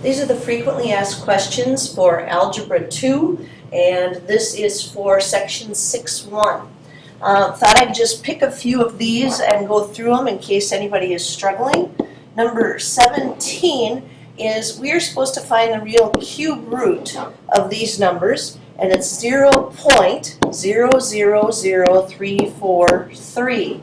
These are the frequently asked questions for Algebra 2, and this is for section 6.1. Thought I'd just pick a few of these and go through them in case anybody is struggling. Number 17 is we are supposed to find the real cube root of these numbers, and it's 0.000343.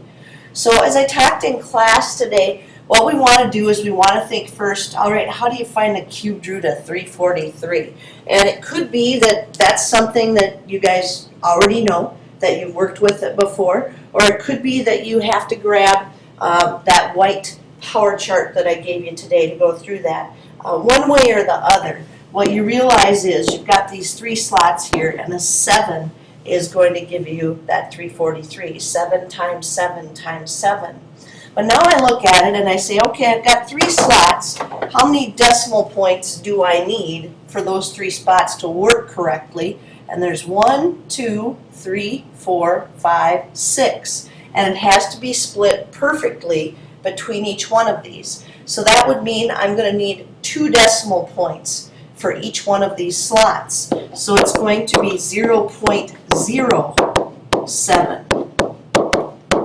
So as I talked in class today, what we want to do is we want to think first, all right, how do you find the cubed root of 343? And it could be that that's something that you guys already know, that you've worked with it before, or it could be that you have to grab that white power chart that I gave you today to go through that. One way or the other, what you realize is you've got these three slots here, and a 7 is going to give you that 343. 7 times 7 times 7. But now I look at it and I say, okay, I've got three slots. How many decimal points do I need for those three spots to work correctly? And there's 1, 2, 3, 4, 5, 6. And it has to be split perfectly between each one of these. So that would mean I'm going to need 2 decimal points for each one of these slots. So it's going to be 0.07.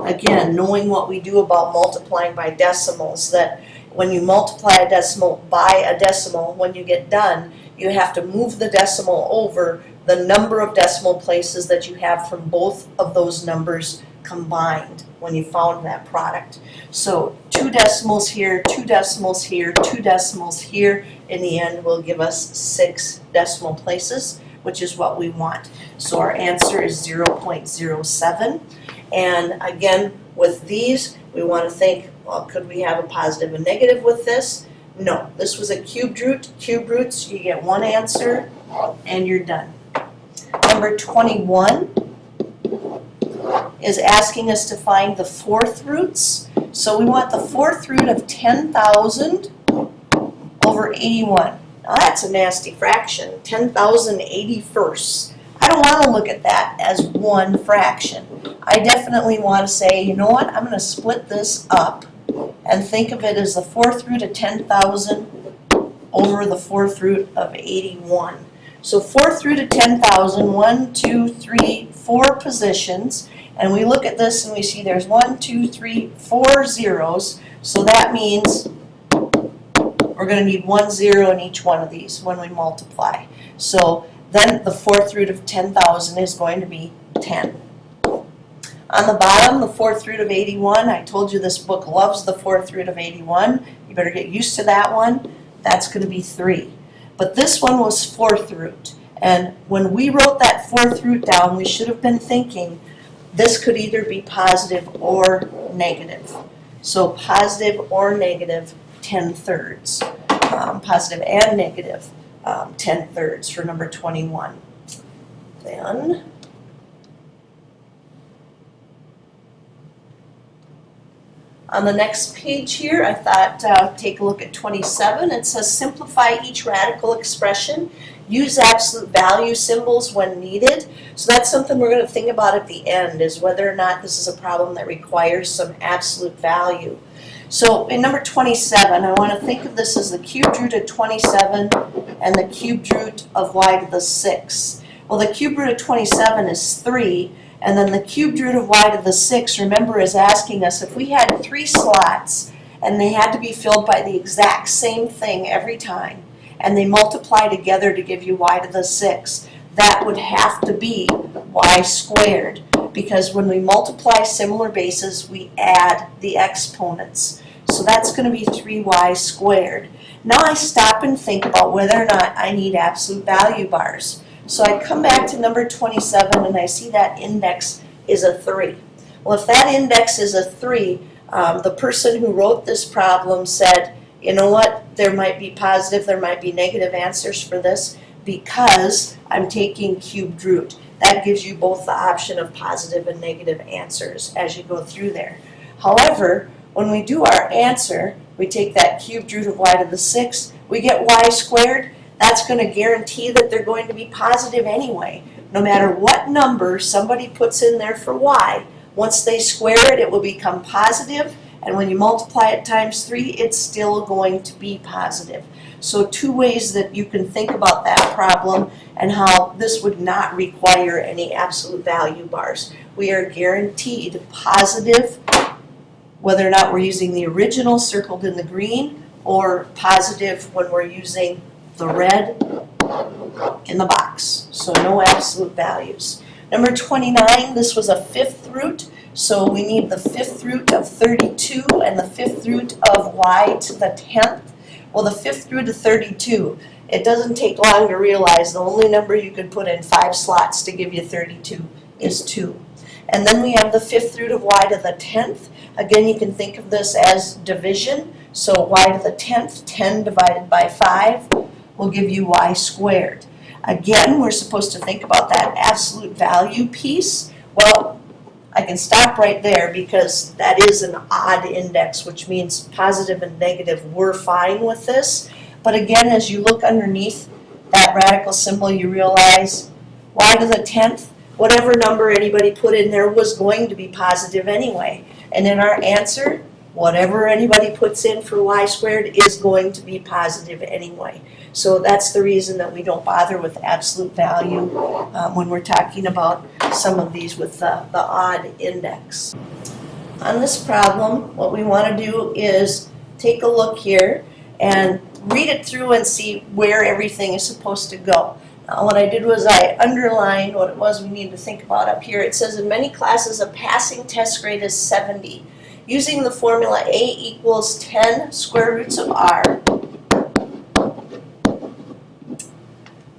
Again, knowing what we do about multiplying by decimals, that when you multiply a decimal by a decimal, when you get done, you have to move the decimal over the number of decimal places that you have from both of those numbers combined when you found that product. So 2 decimals here, 2 decimals here, 2 decimals here, in the end will give us 6 decimal places, which is what we want. So our answer is 0.07. And again, with these, we want to think, well, could we have a positive and negative with this? No, this was a cubed root. Cube roots, you get one answer, and you're done. Number 21 is asking us to find the fourth roots. So we want the fourth root of 10,000 over 81. Now that's a nasty fraction, 10,081st. I don't want to look at that as one fraction. I definitely want to say, you know what, I'm going to split this up and think of it as the fourth root of 10,000 over the fourth root of 81. So fourth root of 10,000, 1, 2, 3, 4 positions. And we look at this and we see there's 1, 2, 3, 4 zeros. So that means we're going to need 1 0 in each one of these when we multiply. So then the fourth root of 10,000 is going to be 10. On the bottom, the fourth root of 81, I told you this book loves the fourth root of 81. You better get used to that one. That's going to be 3. But this one was fourth root. And when we wrote that fourth root down, we should have been thinking this could either be positive or negative. So positive or negative 10/3. Positive and negative 10/3 for number 21. Then on the next page here, I thought take a look at 27. It says simplify each radical expression. Use absolute value symbols when needed. So that's something we're going to think about at the end, is whether or not this is a problem that requires some absolute value. So in number 27, I want to think of this as the cubed root of 27 and the cubed root of y to the 6. Well, the cubed root of 27 is 3, and then the cubed root of y to the 6, remember, is asking us if we had 3 slots and they had to be filled by the exact same thing every time, and they multiply together to give you y to the 6, that would have to be y squared, because when we multiply similar bases, we add the exponents. So that's going to be 3y squared. Now I stop and think about whether or not I need absolute value bars. So I come back to number 27 and I see that index is a 3. Well, if that index is a 3, the person who wrote this problem said, you know what, there might be positive, there might be negative answers for this because I'm taking cubed root. That gives you both the option of positive and negative answers as you go through there. However, when we do our answer, we take that cubed root of y to the 6, we get y squared. That's going to guarantee that they're going to be positive anyway. No matter what number somebody puts in there for y, once they square it, it will become positive, and when you multiply it times 3, it's still going to be positive. So two ways that you can think about that problem and how this would not require any absolute value bars. We are guaranteed positive, whether or not we're using the original circled in the green, or positive when we're using the red in the box. So no absolute values. Number 29, this was a fifth root. So we need the fifth root of 32 and the fifth root of y to the 10th. Well, the fifth root of 32, it doesn't take long to realize the only number you could put in 5 slots to give you 32 is 2. And then we have the fifth root of y to the 10th. Again, you can think of this as division. So y to the 10th, 10 divided by 5, will give you y squared. Again, we're supposed to think about that absolute value piece. Well, I can stop right there because that is an odd index, which means positive and negative. We're fine with this. But again, as you look underneath that radical symbol, you realize y to the 10th, whatever number anybody put in there was going to be positive anyway. And in our answer, whatever anybody puts in for y squared is going to be positive anyway. So that's the reason that we don't bother with absolute value when we're talking about some of these with the odd index. On this problem, what we want to do is take a look here and read it through and see where everything is supposed to go. Now, what I did was I underlined what it was we need to think about up here. It says in many classes a passing test grade is 70. Using the formula A equals 10 square roots of R,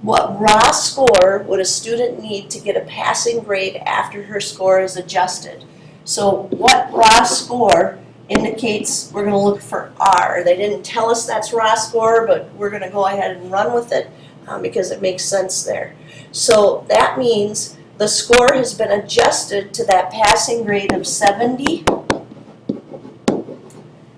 what raw score would a student need to get a passing grade after her score is adjusted? So what raw score indicates we're going to look for R. They didn't tell us that's raw score, but we're going to go ahead and run with it because it makes sense there. So that means the score has been adjusted to that passing grade of 70.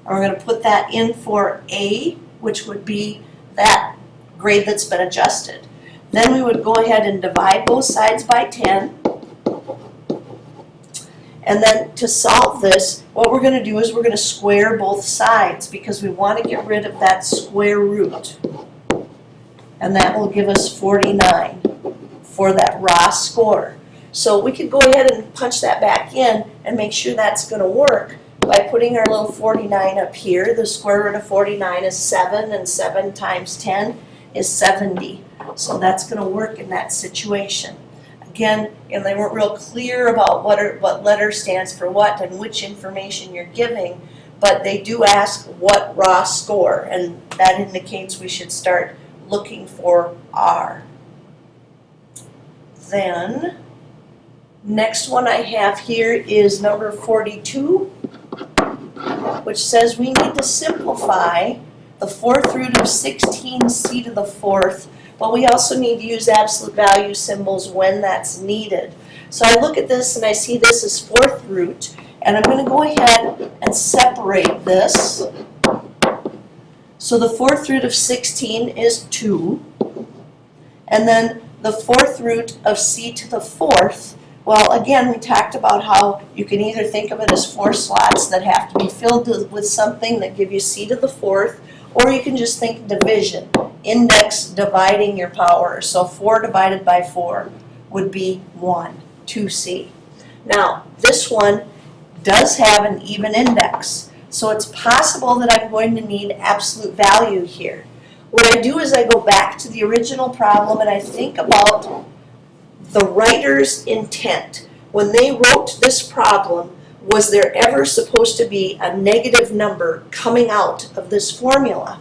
And we're going to put that in for A, which would be that grade that's been adjusted. Then we would go ahead and divide both sides by 10. And then to solve this, what we're going to do is we're going to square both sides because we want to get rid of that square root. And that will give us 49 for that raw score. So we could go ahead and punch that back in and make sure that's going to work by putting our little 49 up here. The square root of 49 is 7, and 7 times 10 is 70. So that's going to work in that situation. Again, and they weren't real clear about what letter stands for what and which information you're giving, but they do ask what raw score, and that indicates we should start looking for R. Then, next one I have here is number 42, which says we need to simplify the fourth root of 16c to the fourth, but we also need to use absolute value symbols when that's needed. So I look at this and I see this as fourth root, and I'm going to go ahead and separate this. So the fourth root of 16 is 2, and then the fourth root of c to the fourth, well, again, we talked about how you can either think of it as 4 slots that have to be filled with something that give you c to the fourth, or you can just think division, index dividing your power. So 4 divided by 4 would be 1, 2c. Now, this one does have an even index, so it's possible that I'm going to need absolute value here. What I do is I go back to the original problem and I think about the writer's intent. When they wrote this problem, was there ever supposed to be a negative number coming out of this formula?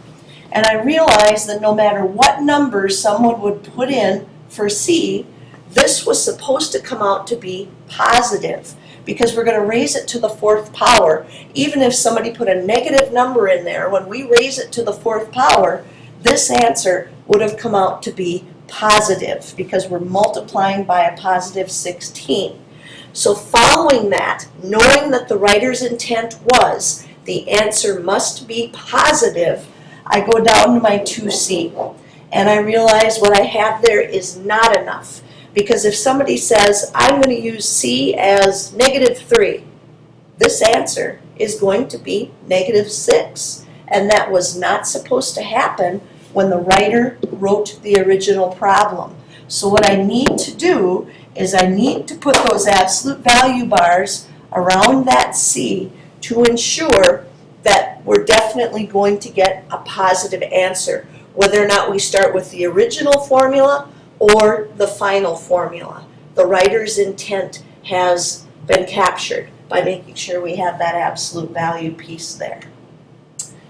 And I realized that no matter what number someone would put in for C, this was supposed to come out to be positive because we're going to raise it to the fourth power. Even if somebody put a negative number in there, when we raise it to the fourth power, this answer would have come out to be positive because we're multiplying by a positive 16. So following that, knowing that the writer's intent was the answer must be positive, I go down to my 2c, and I realize what I have there is not enough. Because if somebody says, I'm going to use c as -3, this answer is going to be -6. And that was not supposed to happen when the writer wrote the original problem. So what I need to do is I need to put those absolute value bars around that C to ensure that we're definitely going to get a positive answer, whether or not we start with the original formula or the final formula. The writer's intent has been captured by making sure we have that absolute value piece there.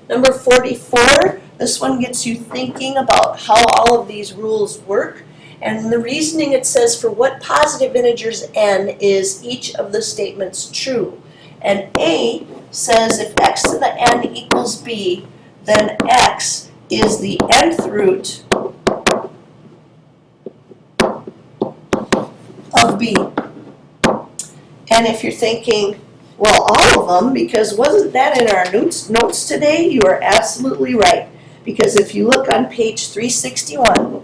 Number 44, this one gets you thinking about how all of these rules work. And the reasoning, it says, for what positive integers n is each of the statements true? And A says if x to the n equals b, then x is the nth root of b. And if you're thinking, well, all of them, because wasn't that in our notes today? You are absolutely right. Because if you look on page 361,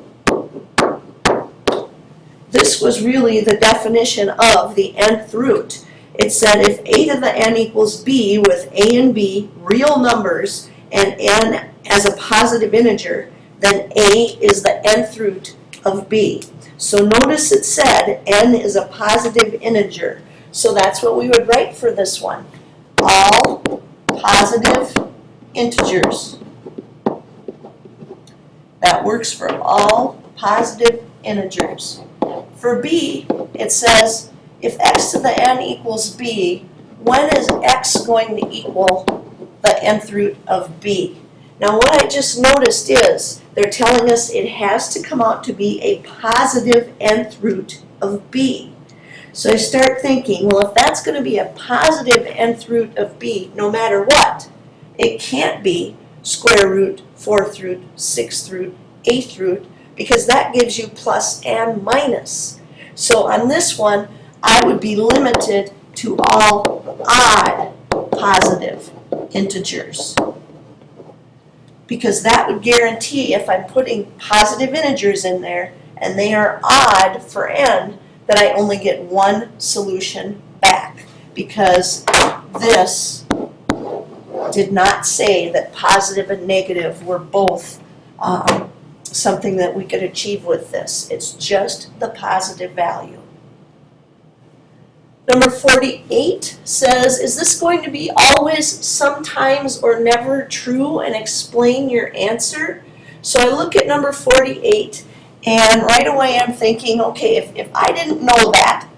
this was really the definition of the nth root. It said if a to the n equals b with a and b real numbers and n as a positive integer, then a is the nth root of b. So notice it said n is a positive integer. So that's what we would write for this one. All positive integers. That works for all positive integers. For b, it says if x to the n equals b, when is x going to equal the nth root of b? Now what I just noticed is they're telling us it has to come out to be a positive nth root of b. So I start thinking, well, if that's going to be a positive nth root of b, no matter what, it can't be square root, fourth root, sixth root, eighth root, because that gives you plus and minus. So on this one, I would be limited to all odd positive integers, because that would guarantee if I'm putting positive integers in there and they are odd for n, that I only get one solution back, because this did not say that positive and negative were both something that we could achieve with this. It's just the positive value. Number 48 says, is this going to be always, sometimes, or never true, and explain your answer? So I look at number 48, and right away I'm thinking, okay, if I didn't know that,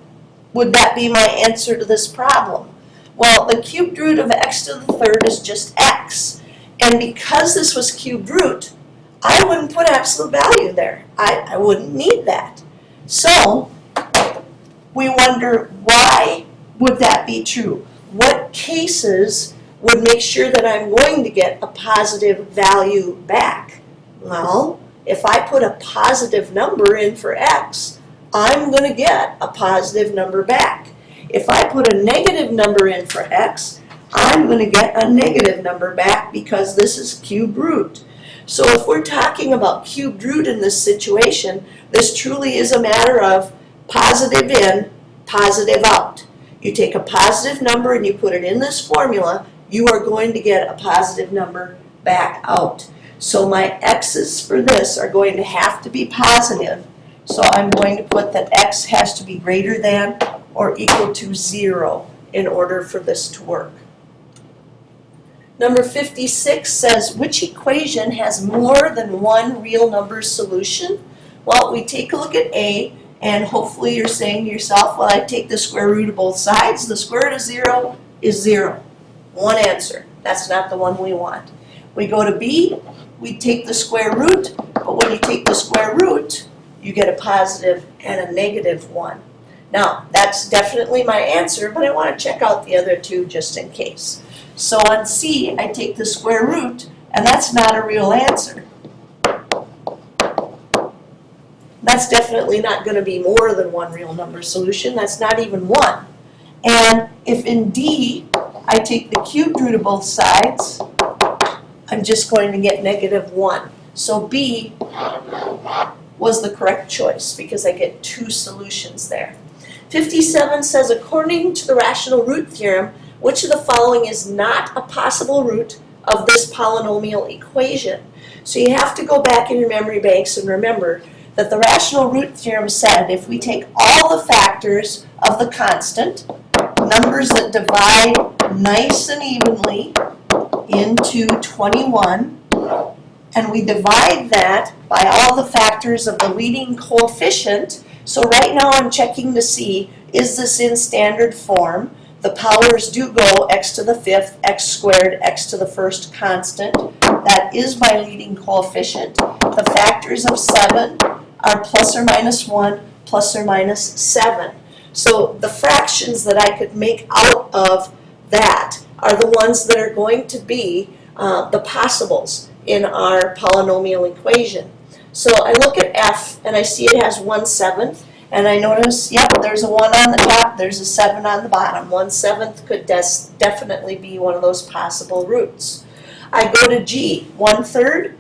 would that be my answer to this problem? Well, the cubed root of x to the third is just x. And because this was cubed root, I wouldn't put absolute value there. I wouldn't need that. So we wonder, why would that be true? What cases would make sure that I'm going to get a positive value back? Well, if I put a positive number in for x, I'm going to get a positive number back. If I put a negative number in for x, I'm going to get a negative number back, because this is cube root. So if we're talking about cubed root in this situation, this truly is a matter of positive in, positive out. You take a positive number and you put it in this formula, you are going to get a positive number back out. So my x's for this are going to have to be positive. So I'm going to put that x has to be greater than or equal to 0 in order for this to work. Number 56 says, which equation has more than one real number solution? Well, we take a look at A, and hopefully you're saying to yourself, well, I take the square root of both sides. The square root of 0 is 0. One answer. That's not the one we want. We go to B, we take the square root, but when you take the square root, you get a positive and a negative one. Now, that's definitely my answer, but I want to check out the other two just in case. So on C, I take the square root, and that's not a real answer. That's definitely not going to be more than one real number solution. That's not even one. And if in D, I take the cubed root of both sides, I'm just going to get -1. So B was the correct choice, because I get two solutions there. 57 says, according to the rational root theorem, which of the following is not a possible root of this polynomial equation? So you have to go back in your memory banks and remember that the rational root theorem said if we take all the factors of the constant, numbers that divide nice and evenly into 21, and we divide that by all the factors of the leading coefficient. So right now I'm checking to see, is this in standard form? The powers do go x to the fifth, x squared, x to the first constant. That is my leading coefficient. The factors of 7 are plus or minus 1, plus or minus 7. So the fractions that I could make out of that are the ones that are going to be the possibles in our polynomial equation. So I look at f and I see it has 1/7, and I notice, yep, there's a 1 on the top, there's a 7 on the bottom. 1/7 could definitely be one of those possible roots. I go to g, 1/3.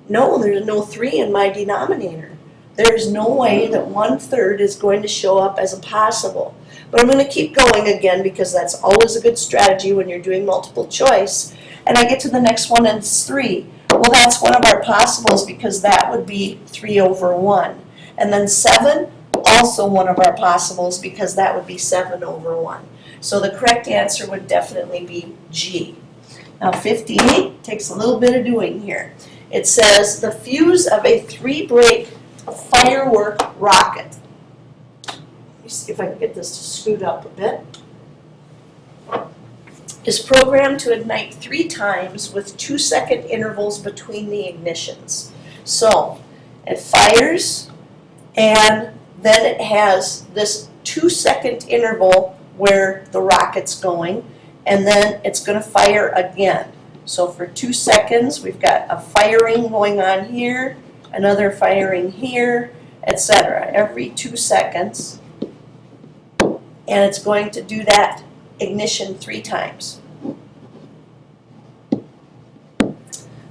No, there's no 3 in my denominator. There's no way that 1/3 is going to show up as a possible. But I'm going to keep going again because that's always a good strategy when you're doing multiple choice. And I get to the next one and it's 3. Well, that's one of our possibles because that would be 3/1. And then 7, also one of our possibles because that would be 7/1. So the correct answer would definitely be G. Now 58 takes a little bit of doing here. It says the fuse of a 3-break firework rocket. Let me see if I can get this to scoot up a bit. Is programmed to ignite 3 times with 2-second intervals between the ignitions. So it fires and then it has this 2-second interval where the rocket's going, and then it's going to fire again. So for 2 seconds we've got a firing going on here, another firing here, etc. every 2 seconds, and it's going to do that ignition 3 times.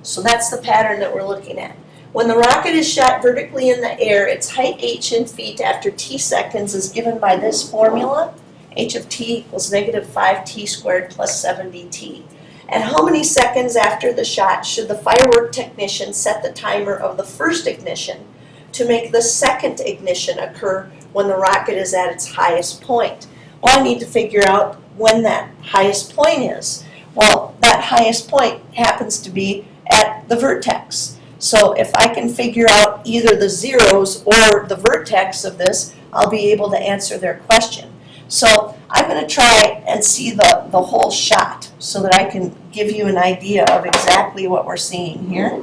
So that's the pattern that we're looking at. When the rocket is shot vertically in the air, its height h in feet after t seconds is given by this formula. H of t equals -5t squared plus 7dt. And how many seconds after the shot should the firework technician set the timer of the first ignition to make the second ignition occur when the rocket is at its highest point? Well, I need to figure out when that highest point is. Well, that highest point happens to be at the vertex. So if I can figure out either the zeros or the vertex of this, I'll be able to answer their question. So I'm going to try and see the whole shot so that I can give you an idea of exactly what we're seeing here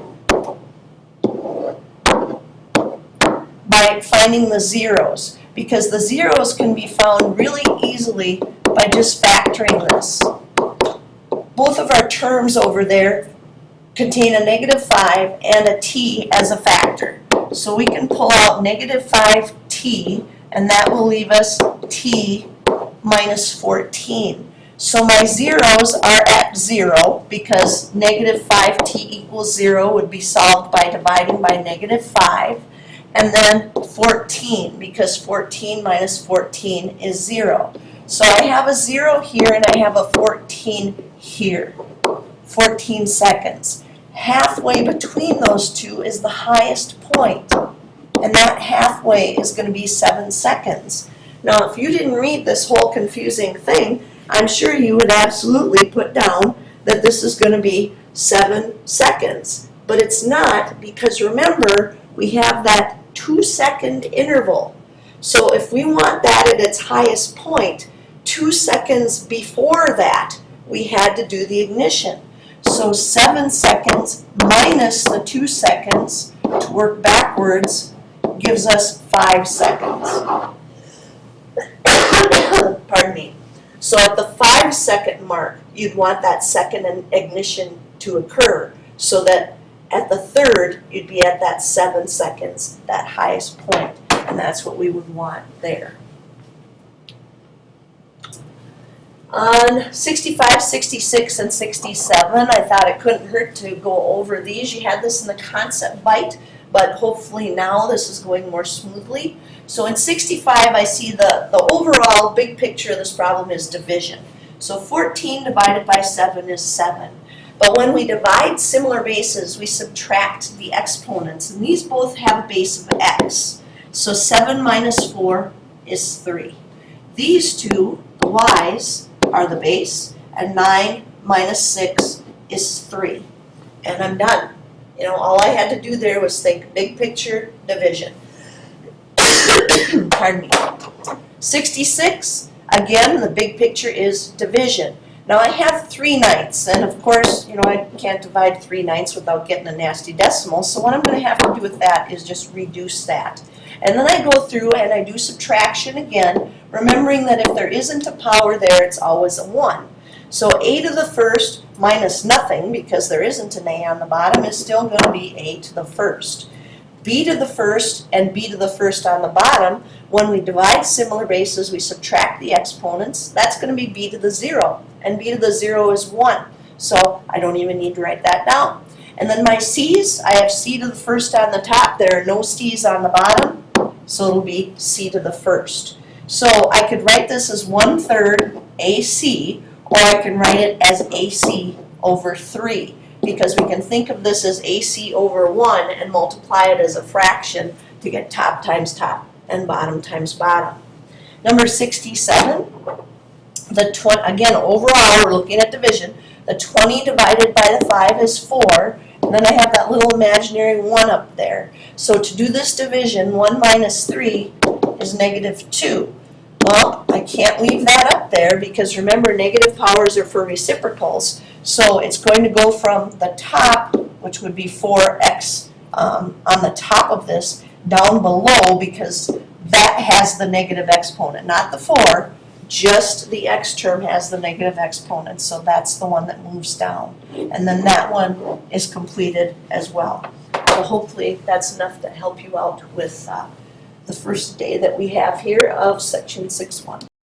by finding the zeros, because the zeros can be found really easily by just factoring this. Both of our terms over there contain a -5 and a t as a factor. So we can pull out -5t, and that will leave us t minus 14. So my zeros are at 0 because -5t equals 0 would be solved by dividing by -5. And then 14 because 14 minus 14 is 0. So I have a 0 here and I have a 14 here. 14 seconds. Halfway between those two is the highest point, and that halfway is going to be 7 seconds. Now, if you didn't read this whole confusing thing, I'm sure you would absolutely put down that this is going to be 7 seconds. But it's not, because remember, we have that 2-second interval. So if we want that at its highest point, 2 seconds before that, we had to do the ignition. So 7 seconds minus the 2 seconds to work backwards gives us 5 seconds. Pardon me. So at the 5-second mark, you'd want that second ignition to occur, so that at the third, you'd be at that 7 seconds, that highest point, and that's what we would want there. On 65, 66, and 67, I thought it couldn't hurt to go over these. You had this in the concept bite, but hopefully now this is going more smoothly. So in 65, I see the overall big picture of this problem is division. So 14 divided by 7 is 7. But when we divide similar bases, we subtract the exponents, and these both have a base of x. So 7 minus 4 is 3. These two, the y's, are the base, and 9 minus 6 is 3. And I'm done. You know, all I had to do there was think big picture division. Pardon me. 66, again, the big picture is division. Now I have 3/9, and of course, you know, I can't divide 3/9 without getting a nasty decimal, so what I'm going to have to do with that is just reduce that. And then I go through and I do subtraction again, remembering that if there isn't a power there, it's always a 1. So a to the first minus nothing, because there isn't an a on the bottom, is still going to be a to the first. B to the first and b to the first on the bottom, when we divide similar bases, we subtract the exponents. That's going to be b to the 0, and b to the 0 is 1. So I don't even need to write that down. And then my c's, I have c to the first on the top. There are no c's on the bottom, so it'll be c to the first. So I could write this as 1/3 ac, or I can write it as ac over 3. Because we can think of this as AC over 1 and multiply it as a fraction to get top times top and bottom times bottom. Number 67, again, overall, we're looking at division. The 20 divided by the 5 is 4, and then I have that little imaginary 1 up there. So to do this division, 1 minus 3 is -2. Well, I can't leave that up there because remember, negative powers are for reciprocals. So it's going to go from the top, which would be 4x on the top of this, down below, because that has the negative exponent, not the 4, just the x term has the negative exponent, so that's the one that moves down. And then that one is completed as well. So hopefully that's enough to help you out with the first day that we have here of section 6.1.